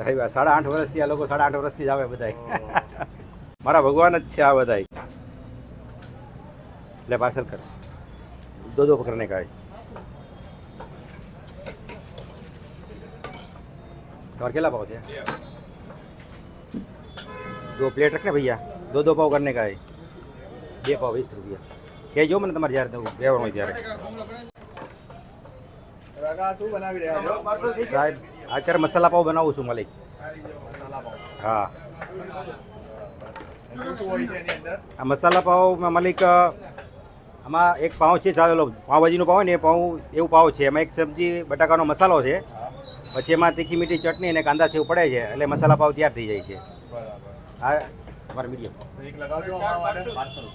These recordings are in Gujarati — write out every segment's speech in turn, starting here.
8.5 વર્ષથી આ લોકો 8.5 વર્ષથી જ આવે બધાય. મારા ભગવાન જ છે આ બધાય. ले पार्सल कर, दो पकड़ने का है. और केला पाव थे 2 प्लेट रखने भैया, दो पाव करने का है. 2 पाव 20 रुपया. કહેજો મને તમારે જ્યારે રહેવાનું હોય ત્યારે. શું બનાવી રહ્યા છો સાહેબ? અત્યારે મસાલા પાવ બનાવું છું માલિક. હા, શું શું હોય છે એની અંદર? આ મસાલા પાવમાં માલિક આમાં એક પાઉં છે, ચાલો પાઉંભાજીનું પાઉં ને એ પાઉં એવું પાઉં છે. એમાં એક સબ્જી બટાકાનો મસાલો છે, પછી એમાં તીખી મીઠી ચટણી અને કાંદા સેવ પડે છે, એટલે મસાલા પાવ તૈયાર થઈ જાય છે. હા, તમારે મીડિયમ એક લગાવજો અમારા માટે પાર્સલ.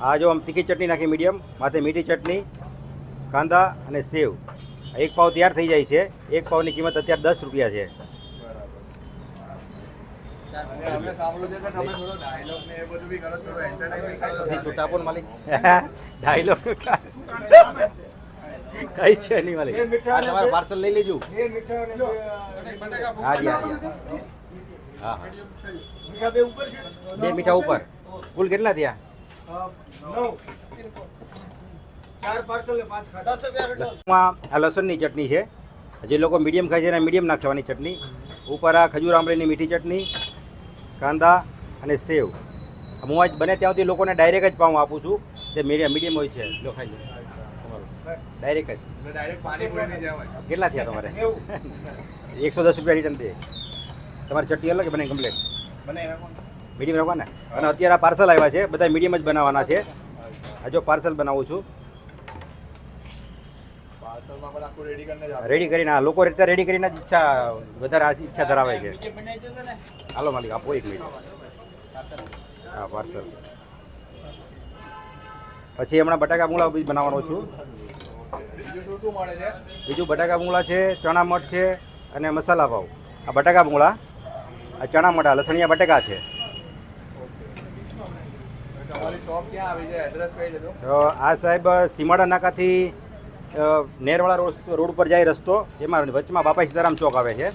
આ જો આમ તીખી ચટણી નાખી મીડિયમ, માથે મીઠી ચટણી, કાંદા અને સેવ. એક પાવ તૈયાર થઈ જાય છે. એક પાવની કિંમત અત્યારે 10 રૂપિયા છે. અને અમે સાંભળ્યું છે કે તમે થોડો ડાયલોગ ને એ બધું બી કરો, થોડો એન્ટરટેનમેન્ટ કરો. છૂટા આપો ને માલિક. ડાયલોગ કઈ છે નહીં માલિક. આ તમારે પાર્સલ લઈ લેજો. હા જી, હા હા, બે મીઠા ઉપર. કુલ કેટલા થયા? 9. આ લસણની ચટણી છે. જે લોકો મીડિયમ ખાય છે એને મીડિયમ નાખવાની ચટણી. ઉપર આ ખજૂર આંબલીની મીઠી ચટણી, કાંદા અને સેવ. હું આજ બને ત્યાં સુધી લોકોને ડાયરેક્ટ જ પાઉં આપું છું. જે મીડિયમ હોય છે લો ખાઈ લો ડાયરેક્ટ જ. ડાયરેક્ટ પાણીપુરીની જેમ હોય. કેટલા થયા તમારે? 110 રૂપિયા રિટર્ન દે. તમારી ચટણી અલગ બને કમ્પ્લેટ બને એના કોણ? મીડિયમ રાખવાના. અને અત્યારે આ પાર્સલ આવ્યા છે, બધા મીડિયમ જ બનાવવાના છે. આ જો પાર્સલ બનાવું છું. પાર્સલમાં પણ આખું રેડી કરીને જ આપો. રેડી કરીને આ લોકો રીતે રેડી કરીને જ વધારે ઈચ્છા ધરાવે છે. હાલો માલિક આપો 1 મિનિટ. હા, પાર્સલ. પછી હમણાં બટાકા ભૂંગળા બી બનાવવાનો છું. બીજું શું શું મળે છે? બીજું બટાકા ભૂંગળા છે, ચણા મઠ છે અને મસાલા પાવ. આ બટાકા ભૂંગળા, આ ચણા મઠ, આ લસણિયા બટાકા છે. તમારી શોપ ક્યાં આવી છે? એડ્રેસ કહી દેજો. તો આ સાહેબ સીમાડા નાકાથી નેરવાળા રોડ ઉપર જાય રસ્તો, એમાં વચમાં બાપા સીતારામ ચોક આવે છે.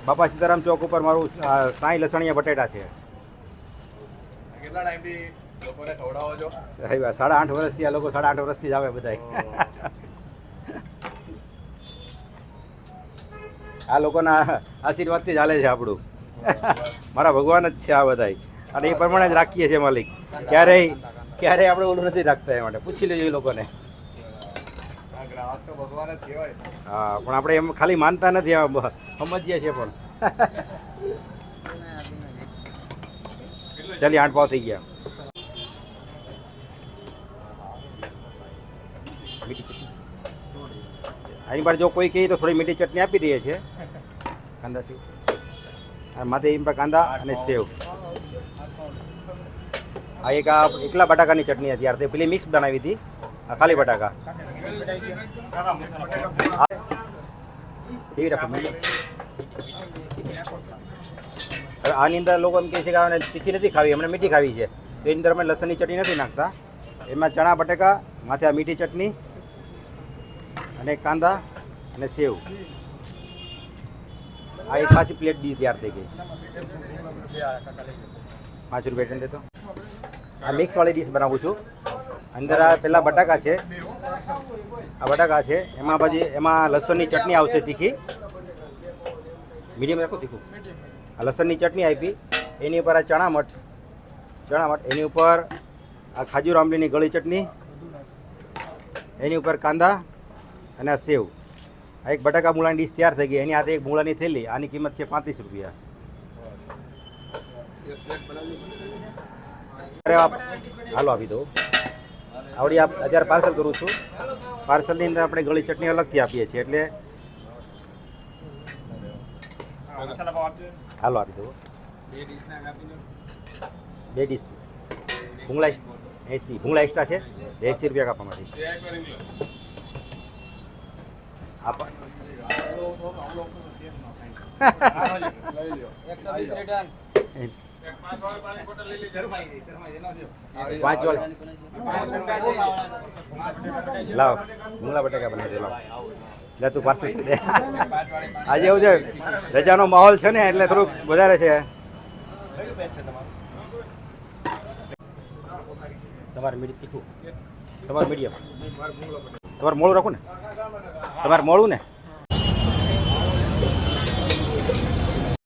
બાપા સીતારામ ચોક ઉપર મારું સાંઈ લસણિયા બટેટા છે. કેટલા ટાઈમથી લોકોને ખવડાવો છો? સાહેબ 8.5 વર્ષથી આ લોકો 8.5 વર્ષથી જ આવે બધાય. આ લોકોના આશીર્વાદથી જ હાલે છે આપણું. મારા ભગવાન જ છે આ બધાય. અને એ પ્રમાણે જ રાખીએ છીએ માલિક. ક્યારેય આપણે ઓલું નથી રાખતા. એ માટે પૂછી લેજો એ લોકોને. ગ્રાહક તો ભગવાન જ કહેવાય. હા, પણ આપણે એમ ખાલી માનતા નથી, સમજીએ છીએ પણ. ચાલી 8 પાવ થઈ ગયા. આની પર જો કોઈ કહે તો થોડી મીઠી ચટણી આપી દઈએ છીએ. કાંદા સેવ માથે એમ પર કાંદા અને સેવ. આ એક આ એકલા બટાકાની ચટણી હતી યાર, તે પેલી મિક્સ બનાવી હતી. આ ખાલી બટાકા. કેવી રાખો? હવે આની અંદર લોકો એમ કહે છે કે આને તીખી નથી ખાવી, અમને મીઠી ખાવી છે, તો એની અંદર અમે લસણની ચટણી નથી નાખતા. એમાં ચણા બટાકા, માથે આ મીઠી ચટણી અને કાંદા અને સેવ. આ એક ખાસી પ્લેટ ડી તૈયાર થઈ ગઈ. 5 રૂપિયા દેતો. આ મિક્સવાળી ડીશ બનાવું છું. અંદર આ પહેલાં બટાકા છે, આ બટાકા છે, એમાં પછી એમાં લસણની ચટણી આવશે તીખી. મીડિયમ રાખો તીખું. આ લસણની ચટણી આપી, એની ઉપર આ ચણા મઠ, એની ઉપર આ ખાજૂર આંબલીની ગળી ચટણી, એની ઉપર કાંદા અને આ સેવ. આ એક બટાકા મૂળાની ડીશ તૈયાર થઈ ગઈ. એની હાથે એક મૂળાની થેલી. આની કિંમત છે 35 રૂપિયા. હાલો આપી દો. આવડી અત્યારે પાર્સલ કરું છું. પાર્સલની અંદર આપણે ગળી ચટણી અલગથી આપીએ છીએ, એટલે હાલો આપી દો. 2 ડીશ ભૂંગળા 80. ભૂંગળા એક્સ્ટ્રા છે, 80 રૂપિયા કાપવામાંથી. પાંચ વાળા લાવ મૂળા બટાકા બનાવી દે લાવ લે તું પાર્સલ દે આજે એવું છે રજાનો માહોલ છે ને એટલે થોડુંક વધારે છે તમારે મીડિયમ તીખું તમારે મીડિયમ તમારે મોડું રાખો ને તમારે મોડું ને